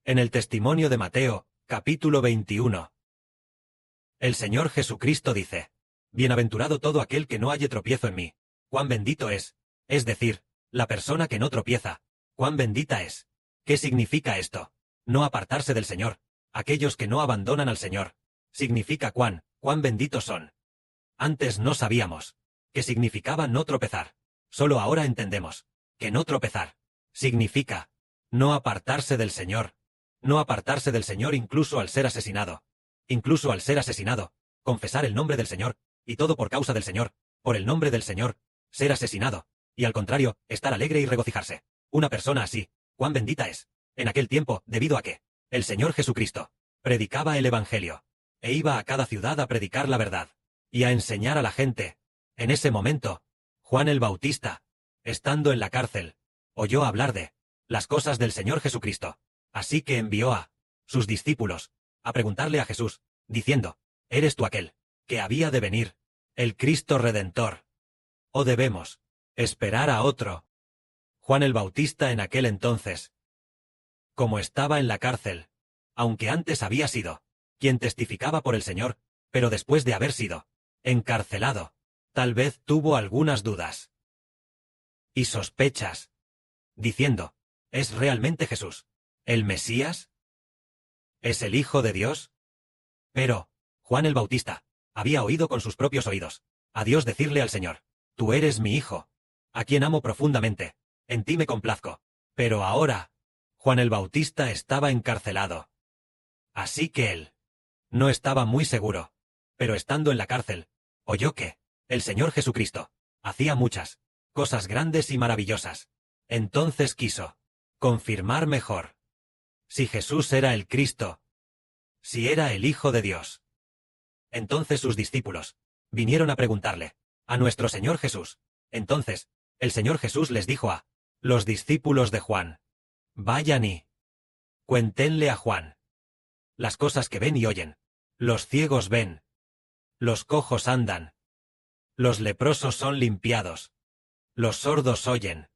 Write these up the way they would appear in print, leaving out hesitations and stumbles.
En el testimonio de Mateo, capítulo 21. El Señor Jesucristo dice: Bienaventurado todo aquel que no halle tropiezo en mí. Cuán bendito es decir, la persona que no tropieza. Cuán bendita es. ¿Qué significa esto? No apartarse del Señor. Aquellos que no abandonan al Señor. Significa cuán benditos son. Antes no sabíamos qué significaba no tropezar. Solo ahora entendemos que no tropezar significa no apartarse del Señor. No apartarse del Señor incluso al ser asesinado. Incluso al ser asesinado, confesar el nombre del Señor, y todo por causa del Señor, por el nombre del Señor, ser asesinado, y al contrario, estar alegre y regocijarse. Una persona así, cuán bendita es. En aquel tiempo, debido a que el Señor Jesucristo predicaba el Evangelio, e iba a cada ciudad a predicar la verdad, y a enseñar a la gente. En ese momento, Juan el Bautista, estando en la cárcel, oyó hablar de las cosas del Señor Jesucristo. Así que envió a sus discípulos a preguntarle a Jesús, diciendo: ¿Eres tú aquel que había de venir, el Cristo Redentor? ¿O debemos esperar a otro? Juan el Bautista en aquel entonces, como estaba en la cárcel, aunque antes había sido quien testificaba por el Señor, pero después de haber sido encarcelado, tal vez tuvo algunas dudas y sospechas, diciendo: ¿Es realmente Jesús el Mesías? ¿Es el Hijo de Dios? Pero Juan el Bautista había oído con sus propios oídos a Dios decirle al Señor: Tú eres mi Hijo, a quien amo profundamente, en ti me complazco. Pero ahora, Juan el Bautista estaba encarcelado. Así que él no estaba muy seguro, pero estando en la cárcel, oyó que el Señor Jesucristo hacía muchas cosas grandes y maravillosas. Entonces quiso confirmar mejor si Jesús era el Cristo, si era el Hijo de Dios. Entonces sus discípulos vinieron a preguntarle a nuestro Señor Jesús. Entonces el Señor Jesús les dijo a los discípulos de Juan: Vayan y cuéntenle a Juan las cosas que ven y oyen. Los ciegos ven, los cojos andan, los leprosos son limpiados, los sordos oyen,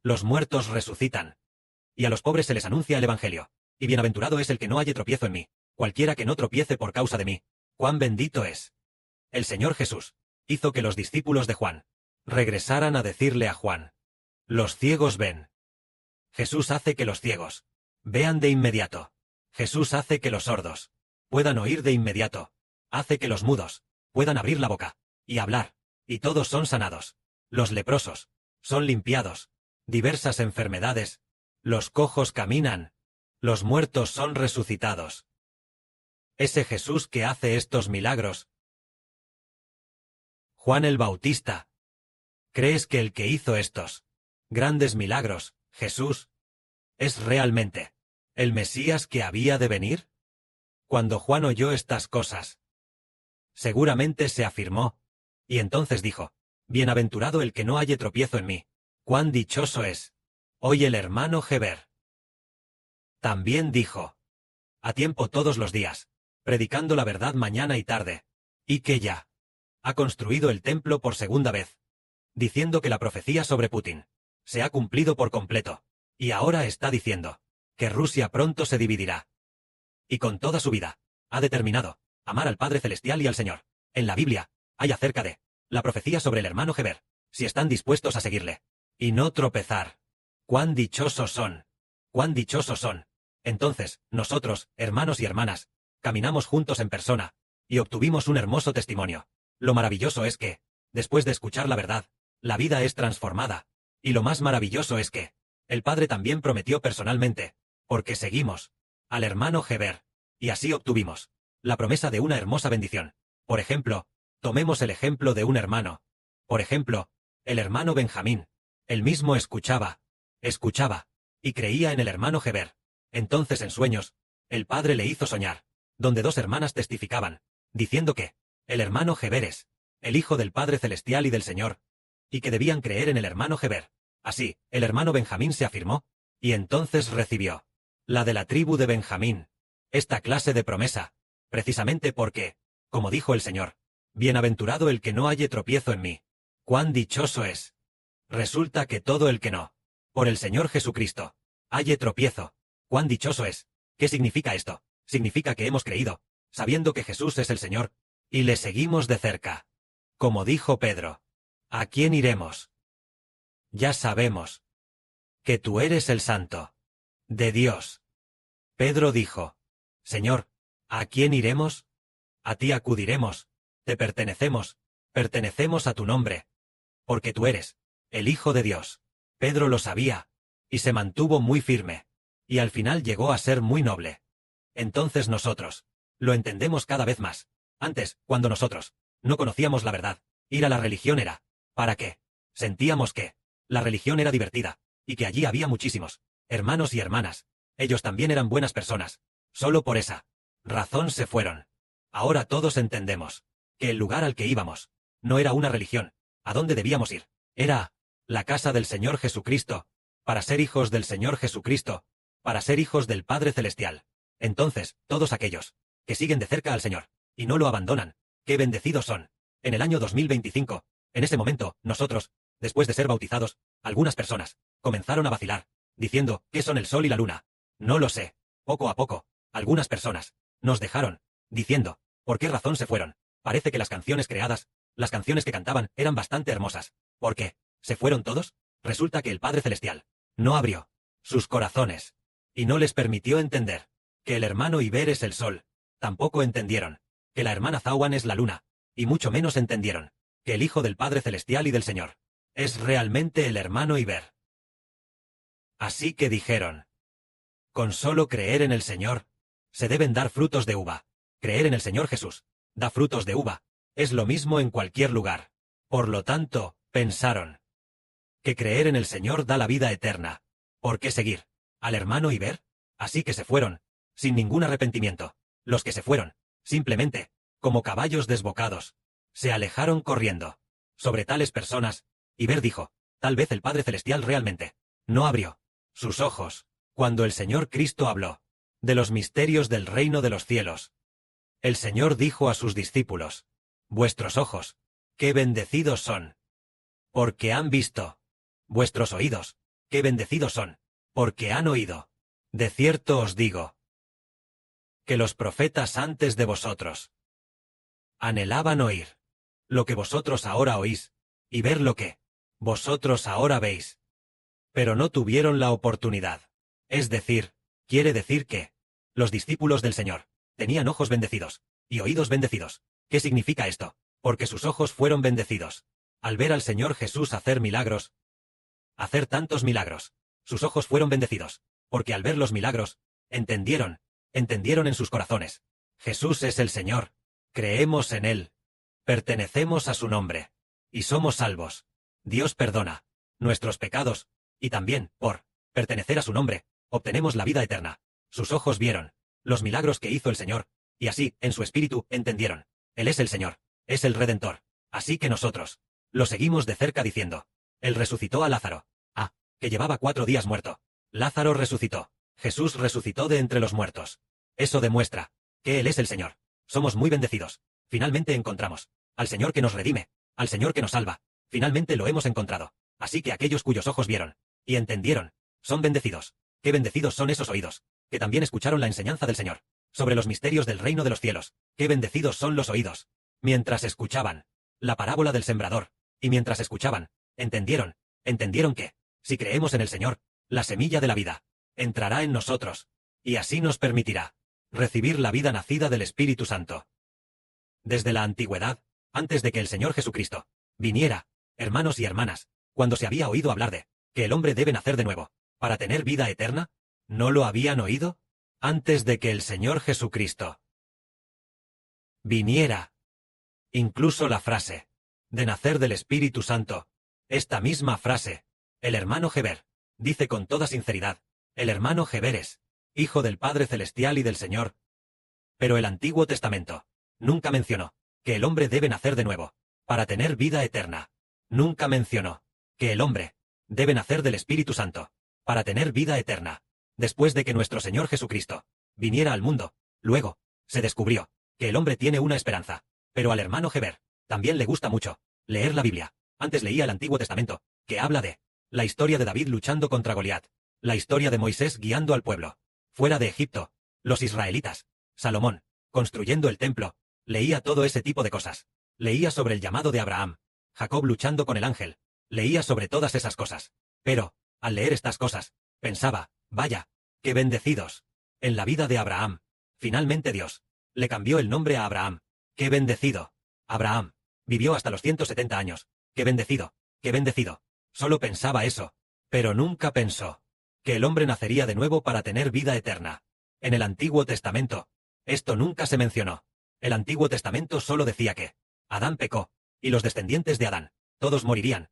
los muertos resucitan, y a los pobres se les anuncia el Evangelio. Y bienaventurado es el que no halle tropiezo en mí, cualquiera que no tropiece por causa de mí. ¡Cuán bendito es! El Señor Jesús hizo que los discípulos de Juan regresaran a decirle a Juan: Los ciegos ven. Jesús hace que los ciegos vean de inmediato. Jesús hace que los sordos puedan oír de inmediato. Hace que los mudos puedan abrir la boca y hablar, y todos son sanados. Los leprosos son limpiados. Diversas enfermedades. Los cojos caminan. Los muertos son resucitados. Ese Jesús que hace estos milagros. Juan el Bautista. ¿Crees que el que hizo estos grandes milagros, Jesús, es realmente el Mesías que había de venir? Cuando Juan oyó estas cosas, seguramente se afirmó, y entonces dijo: Bienaventurado el que no halle tropiezo en mí. ¡Cuán dichoso es! Hoy el hermano Heber también dijo: a tiempo todos los días, predicando la verdad mañana y tarde, y que ya ha construido el templo por segunda vez, diciendo que la profecía sobre Putin se ha cumplido por completo, y ahora está diciendo que Rusia pronto se dividirá. Y con toda su vida ha determinado amar al Padre Celestial y al Señor. En la Biblia hay acerca de la profecía sobre el hermano Heber, si están dispuestos a seguirle y no tropezar. ¡Cuán dichosos son! ¡Cuán dichosos son! Entonces, nosotros, hermanos y hermanas, caminamos juntos en persona, y obtuvimos un hermoso testimonio. Lo maravilloso es que, después de escuchar la verdad, la vida es transformada, y lo más maravilloso es que el Padre también prometió personalmente, porque seguimos al hermano Heber, y así obtuvimos la promesa de una hermosa bendición. Por ejemplo, tomemos el ejemplo de un hermano. Por ejemplo, el hermano Benjamín. Él mismo escuchaba, y creía en el hermano Heber. Entonces en sueños, el Padre le hizo soñar, donde dos hermanas testificaban, diciendo que el hermano Heber es el Hijo del Padre Celestial y del Señor, y que debían creer en el hermano Heber. Así, el hermano Benjamín se afirmó, y entonces recibió la de la tribu de Benjamín, esta clase de promesa, precisamente porque, como dijo el Señor: Bienaventurado el que no halle tropiezo en mí. ¡Cuán dichoso es! Resulta que todo el que no, por el Señor Jesucristo, halle tropiezo, ¡Cuán dichoso es! ¿Qué significa esto? Significa que hemos creído, sabiendo que Jesús es el Señor, y le seguimos de cerca. Como dijo Pedro, ¿a quién iremos? Ya sabemos que tú eres el Santo de Dios. Pedro dijo, Señor, ¿a quién iremos? A ti acudiremos, te pertenecemos a tu nombre, porque tú eres el Hijo de Dios. Pedro lo sabía, y se mantuvo muy firme, y al final llegó a ser muy noble. Entonces nosotros lo entendemos cada vez más. Antes, cuando nosotros no conocíamos la verdad, ir a la religión era, ¿para qué? Sentíamos que la religión era divertida, y que allí había muchísimos hermanos y hermanas. Ellos también eran buenas personas. Solo por esa razón se fueron. Ahora todos entendemos que el lugar al que íbamos no era una religión. ¿A dónde debíamos ir? Era la casa del Señor Jesucristo, para ser hijos del Señor Jesucristo, para ser hijos del Padre Celestial. Entonces, todos aquellos que siguen de cerca al Señor y no lo abandonan, ¡qué bendecidos son! En el año 2025, en ese momento, nosotros, después de ser bautizados, algunas personas comenzaron a vacilar, diciendo, ¿qué son el sol y la luna? No lo sé. Poco a poco, algunas personas nos dejaron, diciendo, ¿por qué razón se fueron? Parece que las canciones creadas, las canciones que cantaban, eran bastante hermosas. ¿Por qué? ¿Se fueron todos? Resulta que el Padre Celestial no abrió sus corazones y no les permitió entender que el hermano Iber es el sol. Tampoco entendieron que la hermana Zawan es la luna, y mucho menos entendieron que el Hijo del Padre Celestial y del Señor es realmente el hermano Iber. Así que dijeron, con solo creer en el Señor, se deben dar frutos de uva. Creer en el Señor Jesús da frutos de uva. Es lo mismo en cualquier lugar. Por lo tanto, pensaron que creer en el Señor da la vida eterna. ¿Por qué seguir al hermano Iber? Así que se fueron, sin ningún arrepentimiento. Los que se fueron, simplemente, como caballos desbocados, se alejaron corriendo. Sobre tales personas, Iber dijo, tal vez el Padre Celestial realmente no abrió sus ojos cuando el Señor Cristo habló de los misterios del reino de los cielos. El Señor dijo a sus discípulos, vuestros ojos, qué bendecidos son, porque han visto. Vuestros oídos, qué bendecidos son, porque han oído. De cierto os digo, que los profetas antes de vosotros anhelaban oír lo que vosotros ahora oís, y ver lo que vosotros ahora veis. Pero no tuvieron la oportunidad. Es decir, quiere decir que los discípulos del Señor tenían ojos bendecidos y oídos bendecidos. ¿Qué significa esto? Porque sus ojos fueron bendecidos. Al ver al Señor Jesús hacer milagros, hacer tantos milagros, sus ojos fueron bendecidos, porque al ver los milagros, entendieron en sus corazones. Jesús es el Señor, creemos en Él, pertenecemos a su nombre, y somos salvos. Dios perdona nuestros pecados, y también, por pertenecer a su nombre, obtenemos la vida eterna. Sus ojos vieron los milagros que hizo el Señor, y así, en su espíritu, entendieron. Él es el Señor, es el Redentor. Así que nosotros lo seguimos de cerca diciendo, Él resucitó a Lázaro. Que llevaba 4 días muerto. Lázaro resucitó. Jesús resucitó de entre los muertos. Eso demuestra que Él es el Señor. Somos muy bendecidos. Finalmente encontramos al Señor que nos redime, al Señor que nos salva. Finalmente lo hemos encontrado. Así que aquellos cuyos ojos vieron y entendieron, son bendecidos. Qué bendecidos son esos oídos, que también escucharon la enseñanza del Señor sobre los misterios del reino de los cielos. Qué bendecidos son los oídos. Mientras escuchaban la parábola del sembrador, y mientras escuchaban, entendieron que, si creemos en el Señor, la semilla de la vida entrará en nosotros, y así nos permitirá recibir la vida nacida del Espíritu Santo. Desde la antigüedad, antes de que el Señor Jesucristo viniera, hermanos y hermanas, cuando se había oído hablar de que el hombre debe nacer de nuevo para tener vida eterna, ¿no lo habían oído? Antes de que el Señor Jesucristo viniera. Incluso la frase de nacer del Espíritu Santo, esta misma frase, el hermano Heber dice con toda sinceridad, el hermano Heber es hijo del Padre Celestial y del Señor. Pero el Antiguo Testamento nunca mencionó que el hombre debe nacer de nuevo para tener vida eterna. Nunca mencionó que el hombre debe nacer del Espíritu Santo para tener vida eterna. Después de que nuestro Señor Jesucristo viniera al mundo, luego se descubrió que el hombre tiene una esperanza. Pero al hermano Heber también le gusta mucho leer la Biblia. Antes leía el Antiguo Testamento, que habla de la historia de David luchando contra Goliat, la historia de Moisés guiando al pueblo, fuera de Egipto, los israelitas, Salomón, construyendo el templo, leía todo ese tipo de cosas. Leía sobre el llamado de Abraham, Jacob luchando con el ángel, leía sobre todas esas cosas. Pero, al leer estas cosas, pensaba, vaya, qué bendecidos. En la vida de Abraham, finalmente Dios le cambió el nombre a Abraham. ¡Qué bendecido! Abraham vivió hasta los 170 años. ¡Qué bendecido! ¡Qué bendecido! Solo pensaba eso. Pero nunca pensó que el hombre nacería de nuevo para tener vida eterna. En el Antiguo Testamento, esto nunca se mencionó. El Antiguo Testamento solo decía que Adán pecó, y los descendientes de Adán, todos morirían,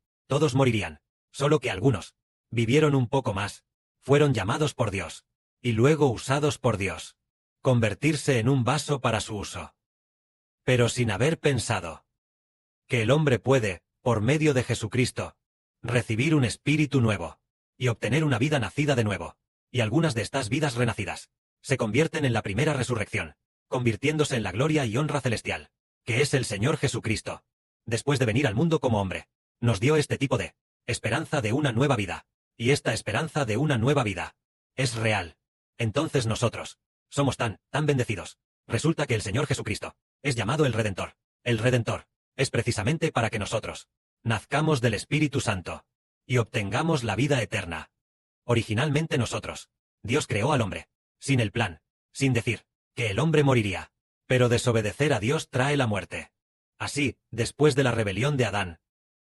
solo que algunos vivieron un poco más, fueron llamados por Dios, y luego usados por Dios. Convertirse en un vaso para su uso. Pero sin haber pensado que el hombre puede, por medio de Jesucristo, recibir un espíritu nuevo, y obtener una vida nacida de nuevo, y algunas de estas vidas renacidas se convierten en la primera resurrección, convirtiéndose en la gloria y honra celestial, que es el Señor Jesucristo. Después de venir al mundo como hombre, nos dio este tipo de esperanza de una nueva vida, y esta esperanza de una nueva vida es real. Entonces nosotros somos tan bendecidos. Resulta que el Señor Jesucristo es llamado el Redentor. El Redentor es precisamente para que nosotros nazcamos del Espíritu Santo y obtengamos la vida eterna. Originalmente nosotros, Dios creó al hombre, sin el plan, sin decir que el hombre moriría, pero desobedecer a Dios trae la muerte. Así, después de la rebelión de Adán,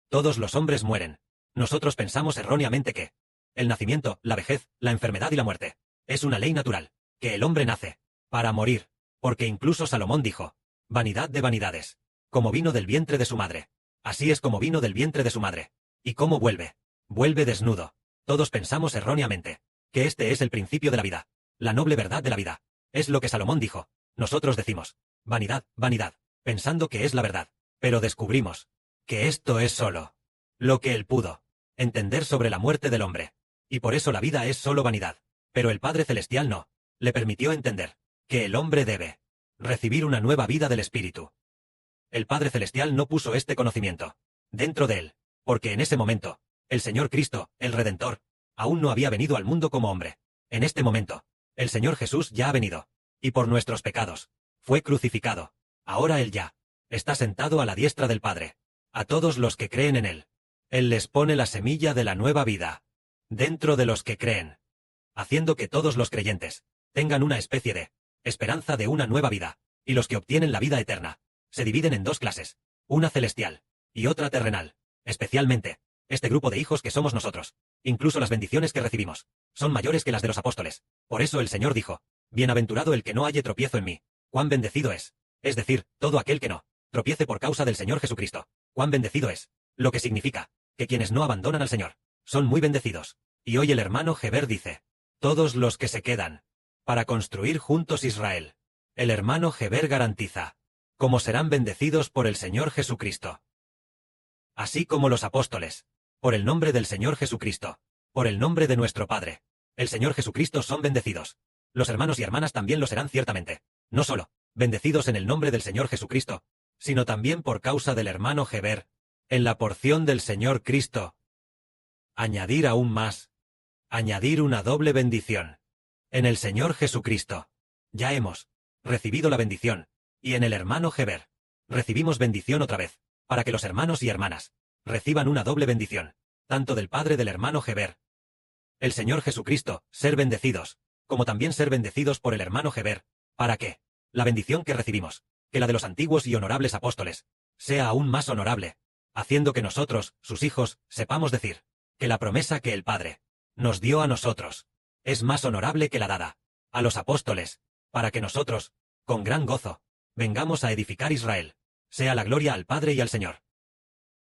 todos los hombres mueren. Nosotros pensamos erróneamente que el nacimiento, la vejez, la enfermedad y la muerte es una ley natural, que el hombre nace para morir, porque incluso Salomón dijo, vanidad de vanidades, como vino del vientre de su madre. Así es como vino del vientre de su madre. ¿Y cómo vuelve? Vuelve desnudo. Todos pensamos erróneamente que este es el principio de la vida, la noble verdad de la vida. Es lo que Salomón dijo. Nosotros decimos, vanidad, vanidad, pensando que es la verdad, pero descubrimos que esto es solo lo que él pudo entender sobre la muerte del hombre. Y por eso la vida es solo vanidad. Pero el Padre Celestial no le permitió entender que el hombre debe recibir una nueva vida del Espíritu. El Padre Celestial no puso este conocimiento dentro de él, porque en ese momento, el Señor Cristo, el Redentor, aún no había venido al mundo como hombre. En este momento, el Señor Jesús ya ha venido, y por nuestros pecados, fue crucificado. Ahora Él ya está sentado a la diestra del Padre. A todos los que creen en Él, Él les pone la semilla de la nueva vida dentro de los que creen, haciendo que todos los creyentes tengan una especie de esperanza de una nueva vida, y los que obtienen la vida eterna se dividen en dos clases, una celestial y otra terrenal. Especialmente, este grupo de hijos que somos nosotros, incluso las bendiciones que recibimos, son mayores que las de los apóstoles. Por eso el Señor dijo, bienaventurado el que no halle tropiezo en mí. Cuán bendecido es decir, todo aquel que no tropiece por causa del Señor Jesucristo. Cuán bendecido es, lo que significa que quienes no abandonan al Señor son muy bendecidos. Y hoy el hermano Heber dice, todos los que se quedan para construir juntos Israel. El hermano Heber garantiza cómo serán bendecidos por el Señor Jesucristo. Así como los apóstoles, por el nombre del Señor Jesucristo, por el nombre de nuestro Padre, el Señor Jesucristo son bendecidos. Los hermanos y hermanas también lo serán ciertamente, no solo bendecidos en el nombre del Señor Jesucristo, sino también por causa del hermano Heber, en la porción del Señor Cristo. Añadir aún más, añadir una doble bendición. En el Señor Jesucristo, ya hemos recibido la bendición, y en el hermano Heber, recibimos bendición otra vez, para que los hermanos y hermanas reciban una doble bendición, tanto del Padre del hermano Heber, el Señor Jesucristo, ser bendecidos, como también ser bendecidos por el hermano Heber, para que la bendición que recibimos, que la de los antiguos y honorables apóstoles, sea aún más honorable, haciendo que nosotros, sus hijos, sepamos decir que la promesa que el Padre nos dio a nosotros es más honorable que la dada a los apóstoles, para que nosotros, con gran gozo, vengamos a edificar Israel. Sea la gloria al Padre y al Señor.